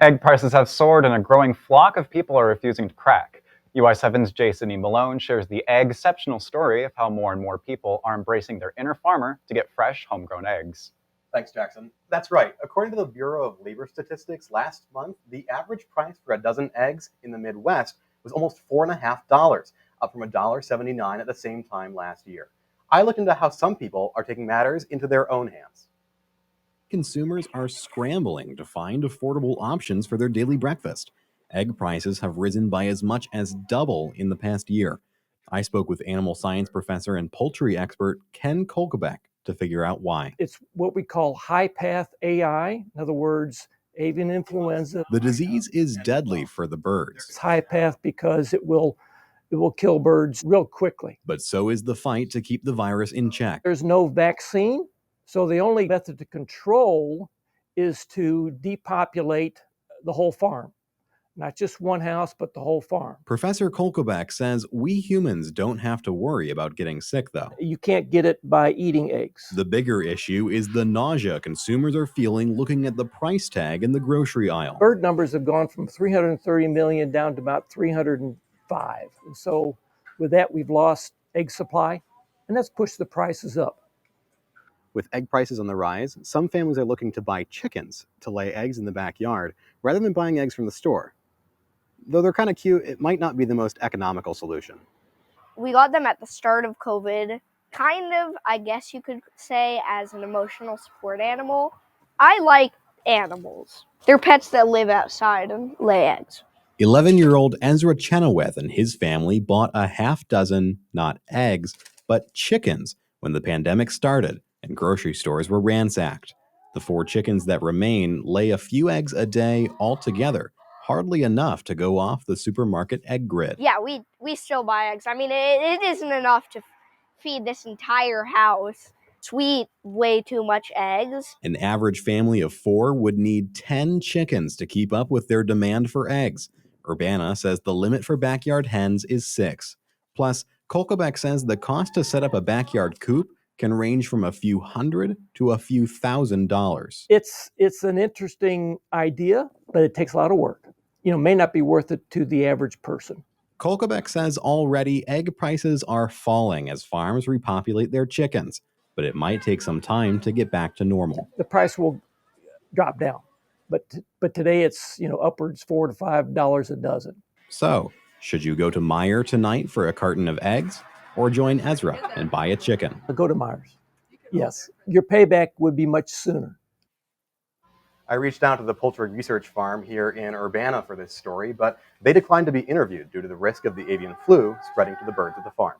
Egg prices have soared and a growing flock of people are refusing to crack. UI7's Sidney Malone shares the egg-exceptional story of how more and more people are embracing their inner farmer to get fresh, homegrown eggs. Thanks, Jackson. That's right. According to the Bureau of Labor Statistics, last month, the average price for a dozen eggs in the Midwest was almost $4.50, up from $1.79 at the same time last year. I looked into how some people are taking matters into their own hands. Consumers are scrambling to find affordable options for their daily breakfast. Egg prices have risen by as much as double in the past year. I spoke with animal science professor and poultry expert Ken Kolkebeck to figure out why. It's what we call high-path AI, in other words, avian influenza. The disease is deadly for the birds. It's high-path because it will kill birds real quickly. But so is the fight to keep the virus in check. There's no vaccine, so the only method to control is to depopulate the whole farm. Not just one house, but the whole farm. Professor Kolkebeck says we humans don't have to worry about getting sick, though. You can't get it by eating eggs. The bigger issue is the nausea consumers are feeling looking at the price tag in the grocery aisle. Bird numbers have gone from 330 million down to about 305. And so with that, we've lost egg supply, and that's pushed the prices up. With egg prices on the rise, some families are looking to buy chickens to lay eggs in the backyard rather than buying eggs from the store. Though they're kind of cute, it might not be the most economical solution. We got them at the start of COVID, kind of, I guess you could say, as an emotional support animal. I like animals. They're pets that live outside and lay eggs. 11-year-old Ezra Chenoweth and his family bought a half dozen, not eggs, but chickens when the pandemic started and grocery stores were ransacked. The 4 chickens that remain lay a few eggs a day altogether, hardly enough to go off the supermarket egg grid. Yeah, we still buy eggs. I mean, it isn't enough to feed this entire house. We eat way too much eggs. An average family of 4 would need 10 chickens to keep up with their demand for eggs. Urbana says the limit for backyard hens is 6. Plus, Kolkebeck says the cost to set up a backyard coop can range from a few hundred to a few $1,000s. It's an interesting idea, but it takes a lot of work. May not be worth it to the average person. Kolkebeck says already egg prices are falling as farms repopulate their chickens, but it might take some time to get back to normal. The price will drop down, but today it's upwards $4 to $5 a dozen. So, should you go to Meijer tonight for a carton of eggs, or join Ezra and buy a chicken? Go to Meijer's. Yes, your payback would be much sooner. I reached out to the poultry research farm here in Urbana for this story, but they declined to be interviewed due to the risk of the avian flu spreading to the birds at the farm.